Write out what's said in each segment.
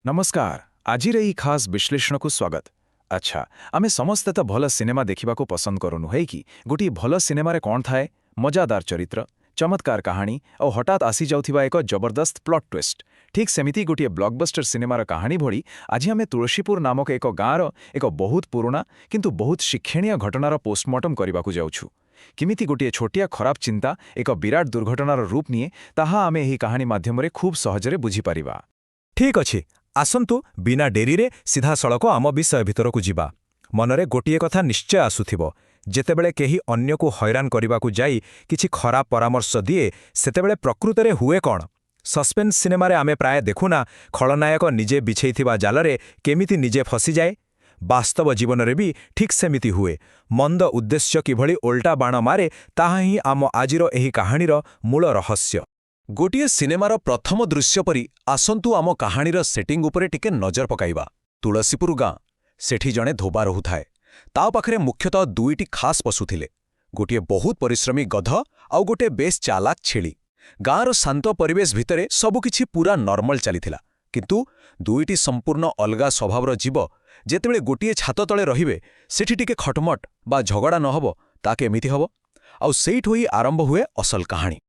नमस्कार आजिर एही खास विश्लेषण को स्वागत। अच्छा आमे समस्ते तो भल सिनेमा देखा पसंद करूँ है कि गोटे भल सिनेमारे कौन थाए मजादार चरित्र चमत्कार कहानी और हठात आसी जाउथिबा एक जबरदस्त प्लॉट ट्विस्ट। ठीक सेमिति गोटे ब्लॉकबस्टर सिनेमार कहानी भली आज आम तुलसीपुर नामक एक गाँवर एक बहुत पुराना किंतु बहुत शिक्षणीय घटनार पोस्टमॉर्टम करने को जाउछु। किमिति गोटे छोटिया खराब चिंता एक विराट दुर्घटनार रूप निए ताहा आमे एही कहानी माध्यम खूब सहजरे बुझीपारिबा। ठीक अछि आसंतु बिना डेरीरे सीधा सड़क आम विषय भितरकु जिबा। मनरे गोटिए कथा निश्चय आसुथिबो जेतेबेले केही अन्यकु हैरान करिबाकु जाई किछि खराब परामर्श दिए सेतेबेले प्रकृतरे हुए कौन। सस्पेंस सिनेमारे आमे प्राय देखुना खलनायक निजे बिछेइथिबा जालरे केमिति निजे फसी जाए। वास्तव जीवनरे भी ठीक सेमिति हुए। मंद उद्देश्य किभଳି ओल्टा बाण मारे ताहा ही आम आजिर एही कहानीर मूल रहस्य। गोटिए सिनेमार प्रथम दृश्य परी आसंतु आम कहानीर सेटिंग उपरे टिके नजर पकाइबा। तुलसीपुर गाँ सेठी जणे धोबा रहुथाए। ता पाखरे मुख्यतः दुईटी खास पशु थिले, गोटिए बहुत परिश्रमी गध आउ गोटे बेस चालाक छेली। गाँर शांत परिवेश भितरे सबुकिछि पूरा नॉर्मल चलीथिला, किंतु दुईटी संपूर्ण अलगा स्वभावर जीव जेतेबेले गोटिए छात तले रहिबे सेठी टिके खटमट बा झगड़ा नहब ता केमिति हब। आउ सेइठु ही आरंभ हुए असल कहानी।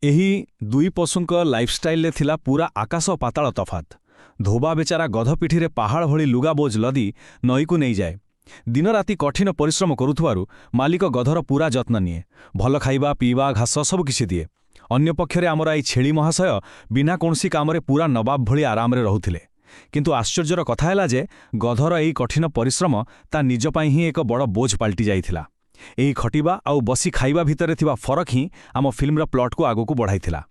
एही दुई पशुंक लाइफस्टाइल थिला पूरा आकाश पाताल तफात। धोबा बेचारा गध पिठीरे पहाड़ भली लुगा बोझ लदी नईकु नहीं जाए। दिन राति कठिन परिश्रम करुथुवारु मालिक गधर पूरा जत्न निए, भल खाइबा पीवा घास सब किछि दिए। अन्य पक्षरे आमर आई छेली महाशय बिना कोनसी कामरे पूरा नवाब भली आरामरे रहुथिले। किंतु आश्चर्यर कथा हैला जे गधर एही कठिन परिश्रम ता निज पई ही एक बड़ बोझ पाल्टी जाइथिला। एही खटिबा आउ बसी खाइबा भितरे थिबा फरक ही आम फिल्मर प्लॉट को आगो को बढ़ाइथिला।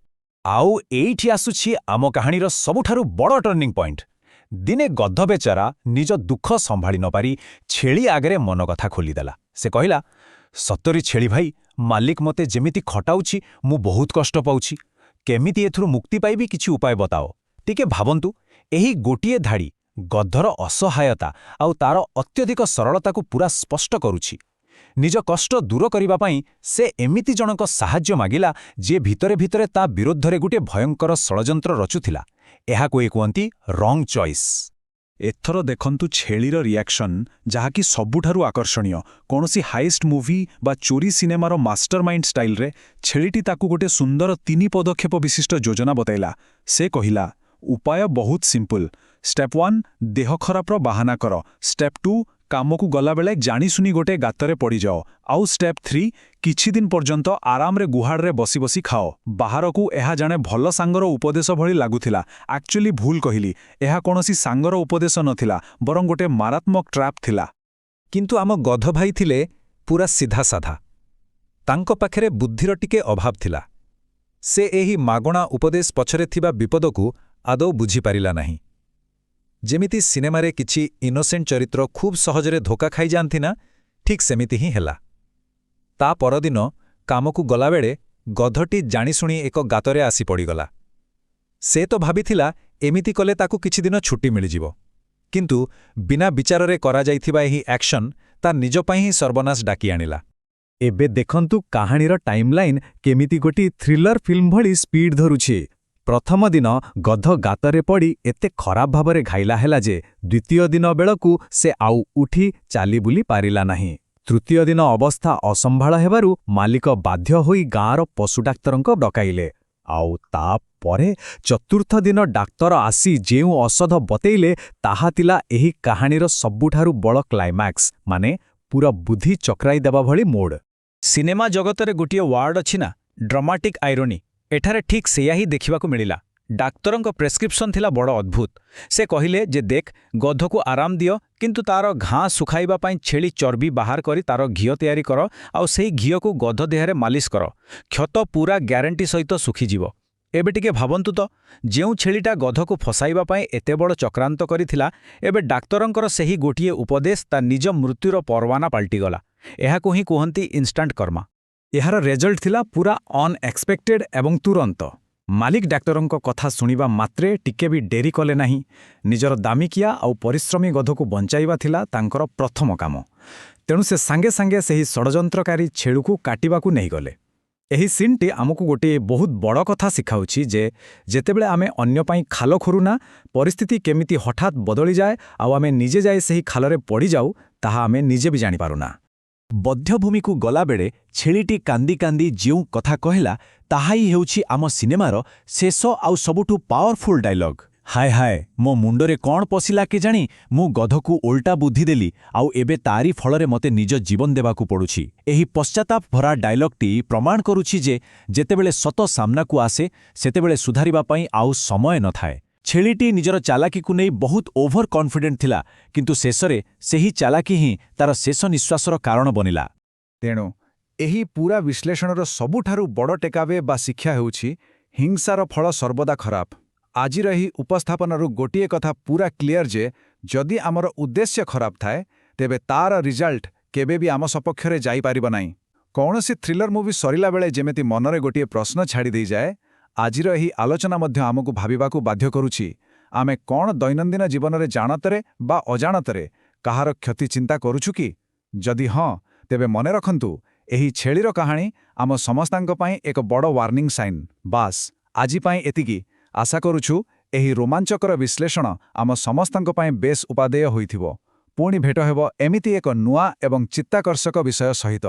आउ एइठी आसुछि आम कहानीर सबुठारु बड़ टर्निंग पॉइंट। दिने गध बेचारा निज दुख संभाଳି न पारी छेली आगरे मन कथा खोलीदेला। से कहिला, सतरी छेली भाई, मालिक मते जेमिति खटाउछि मु बहुत कष्ट पाउछि, केमिति एथुरु मुक्ति पाइबी किछि उपाय बताओ। टिके भाबंतु एही गोटिए धाड़ी गधर असहायता आउ तार अत्यधिक सरलता को पूरा स्पष्ट करुछि। निज कष्ट दूर करिबा पई से एमिति जनक साहाय्य मागिला जे भितरे भितरे ता विरुद्धरे गुटे भयंकर षड़यंत्र रचुथिला। एहा कोई कुहंती रॉन्ग चॉइस। एथर देखंतु छेलीर रिएक्शन जहाँकि सबुठारु आकर्षणीय। कोनोसी हाइस्ट मूवी बा चोरी सिनेमार मास्टरमाइंड स्टाइल रे छेलीटी ताकु गोटे सुंदर 3 पदक्षेप विशिष्ट योजना बतैला। से कहिला, उपाय बहुत सिंपल। स्टेप 1 देह खरापर बाहाना कर। स्टेप 2 कामकु गला बेले जानीशुनी गोटे गातरे पड़ी जाओ। आउ स्टेप 3 किछि दिन पर्यंत आरामरे गुहाड़े बसी बसी खाओ। बाहरकू एहा जाने भल सांगर उपदेश भली लागुथिला। एक्चुअली भूल कहिली, एहा कोनोसी सांगर उपदेश नथिला बरं गोटे मारात्मक ट्रैप थिला। किंतु आम गध भाई थिले पूरा सीधा साधा। तांको पाखरे बुद्धिर टिके अभाव थिला। से एही मागणा उपदेश पछरे थिबा विपदकू आदौ बुझी पारिला नाही। जेमिति सिनेमारे किछि इनोसेंट चरित्र खूब सहजरे धोका खाई जांथि ना, ठीक सेमिति ही हेला। ता परदिन कामकू गलाबेले गधटी जाणीशुणी एक गातरे आसी पड़ीगला। से तो भाबिथिला एमिति कले ताकू किछि दिन छुट्टी मिलिजिबो, किंतु बिना विचाररे करा जाइथिबा एही एक्शन ता निज पई ही सर्वनाश डाकी आनिला। एबे देखंतु कहानीर टाइमलाइन केमिति गोटी थ्रिलर फिल्म भली स्पीड धरुछि। प्रथम दिन गध गातरे पड़ी एते खराब भावरे घाइला हेला जे द्वितीय दिन बेलकू से आउ उठी चाली बुली पारिला नाही। तृतीय दिन अवस्था असंभाळ हेबारु मालिक बाध्य होई गाँर पशु डाक्तरंक डकाइले। आउ ता परे चतुर्थ दिन डाक्तर आसी जेउ औषध बतेइले ताहा तिला एही कहानीर सबुठारु बड़ क्लाइमैक्स, माने पूरा बुद्धि चक्राई देबा भली मोड। सिनेमा जगतरे गोटिए वार्ड अछि ना, ड्रामाटिक आयरनी। एठारे ठीक सेया ही देखिबाकू मिलिला। डाक्तरंक प्रेस्क्रिप्शन थिला बड़ अद्भुत। से कहिले जे देख गध को आराम दियो, किंतु तार घाँ सुखाइबा पाई छेली चर्बी बाहर करी तार घियो तैयारी कर आउ सेही घियो को गध देहरे मालिश कर। क्षत पूरा ग्यारंटी सहित सुखीजिवो। एबे टिके भाबंतु तो जेउ छेलीटा गध को फसाइबा पाई एते बड़ चक्रांत करिथिला, एबे डाक्तरंकर सेही गोटिए उपदेश ता निज मृत्युर परवाना पाल्टिगला। एहाकु ही कुहंती इन्स्टांट कर्मा। एहार रेजल्ट थिला पूरा अनएक्सपेक्टेड एवं तुरंत। मालिक डाक्तरंक कथा सुनिबा मात्रे टिके भी डेरी कले नाही। निजर दामिकिया आउ परिश्रमी गधको बंचाइबा थिला तांकर प्रथम काम। तेणु से सांगे सांगे सेही षड़यंत्रकारी छेळुकू काटिबाकू नहीं गले। ଏହି ସିନ୍ଟି ଆମକୁ ଗୋଟିଏ ବହୁତ ବଡ଼ କଥା ଶିଖାଉଛି ଯେ ଯେତେବେଳେ ଆମେ ଅନ୍ୟ ପାଇଁ ଖାଲ ଖୋରୁନା ପରିସ୍ଥିତି କେମିତି ହଠାତ୍ ବଦଳିଯାଏ ଆଉ ଆମେ ନିଜେ ଯାଇ ସେହି ଖାଲରେ ପଡ଼ିଯାଉ ତାହା ଆମେ ନିଜେ ବି ଜାଣିପାରୁନା। ବଧ୍ୟଭୂମିକୁ ଗଲାବେଳେ ଛେଳିଟି କାନ୍ଦି କାନ୍ଦି ଯେଉଁ କଥା କହିଲା ତାହା ହିଁ ହେଉଛି ଆମ ସିନେମାର ଶେଷ ଆଉ ସବୁଠୁ ପାୱାରଫୁଲ୍ ଡାଇଲଗ୍। ହାୟ ହାୟ ମୋ ମୁଣ୍ଡରେ କ'ଣ ପଶିଲା କେଜାଣି ମୁଁ ଗଧକୁ ଓଲଟା ବୁଦ୍ଧି ଦେଲି ଆଉ ଏବେ ତାରି ଫଳରେ ମୋତେ ନିଜ ଜୀବନ ଦେବାକୁ ପଡ଼ୁଛି। ଏହି ପଶ୍ଚାତାପ ଭରା ଡାଇଲଗ୍ଟି ପ୍ରମାଣ କରୁଛି ଯେ ଯେତେବେଳେ ସତ ସାମ୍ନାକୁ ଆସେ ସେତେବେଳେ ସୁଧାରିବା ପାଇଁ ଆଉ ସମୟ ନଥାଏ। ଛେଳିଟି ନିଜର ଚାଲାକିକୁ ନେଇ ବହୁତ ଓଭର କନଫିଡେଣ୍ଟ ଥିଲା କିନ୍ତୁ ଶେଷରେ ସେହି ଚାଲାକି ହିଁ ତାର ଶେଷ ନିଶ୍ୱାସର କାରଣ ବନିଲା। ତେଣୁ ଏହି ପୂରା ବିଶ୍ଳେଷଣର ସବୁଠାରୁ ବଡ଼ ଟେକାୱେ ବା ଶିକ୍ଷା ହେଉଛି ହିଂସାର ଫଳ ସର୍ବଦା ଖରାପ। ଆଜିର ଏହି ଉପସ୍ଥାପନାରୁ ଗୋଟିଏ କଥା ପୂରା କ୍ଲିୟର ଯେ ଯଦି ଆମର ଉଦ୍ଦେଶ୍ୟ ଖରାପ ଥାଏ ତେବେ ତାର ରିଜଲ୍ଟ କେବେ ବି ଆମ ସପକ୍ଷରେ ଯାଇପାରିବ ନାହିଁ। କୌଣସି ଥ୍ରିଲର ମୁଭି ସରିଲା ବେଳେ ଯେମିତି ମନରେ ଗୋଟିଏ ପ୍ରଶ୍ନ ଛାଡ଼ି ଦେଇଯାଏ, ଆଜିର ଏହି ଆଲୋଚନା ମଧ୍ୟ ଆମକୁ ଭାବିବାକୁ ବାଧ୍ୟ କରୁଛି ଆମେ କ'ଣ ଦୈନନ୍ଦିନ ଜୀବନରେ ଜାଣତରେ ବା ଅଜାଣତରେ କାହାର କ୍ଷତି ଚିନ୍ତା କରୁଛୁ କି? ଯଦି ହଁ, ତେବେ ମନେ ରଖନ୍ତୁ ଏହି ଛେଳିର କାହାଣୀ ଆମ ସମସ୍ତଙ୍କ ପାଇଁ ଏକ ବଡ଼ ୱାର୍ଣ୍ଣିଂ ସାଇନ୍। ବାସ୍ ଆଜି ପାଇଁ ଏତିକି। ଆଶା କରୁଛୁ ଏହି ରୋମାଞ୍ଚକର ବିଶ୍ଳେଷଣ ଆମ ସମସ୍ତଙ୍କ ପାଇଁ ବେଶ୍ ଉପାଦେୟ ହୋଇଥିବ। ପୁଣି ଭେଟ ହେବ ଏମିତି ଏକ ନୂଆ ଏବଂ ଚିତ୍ତାକର୍ଷକ ବିଷୟ ସହିତ।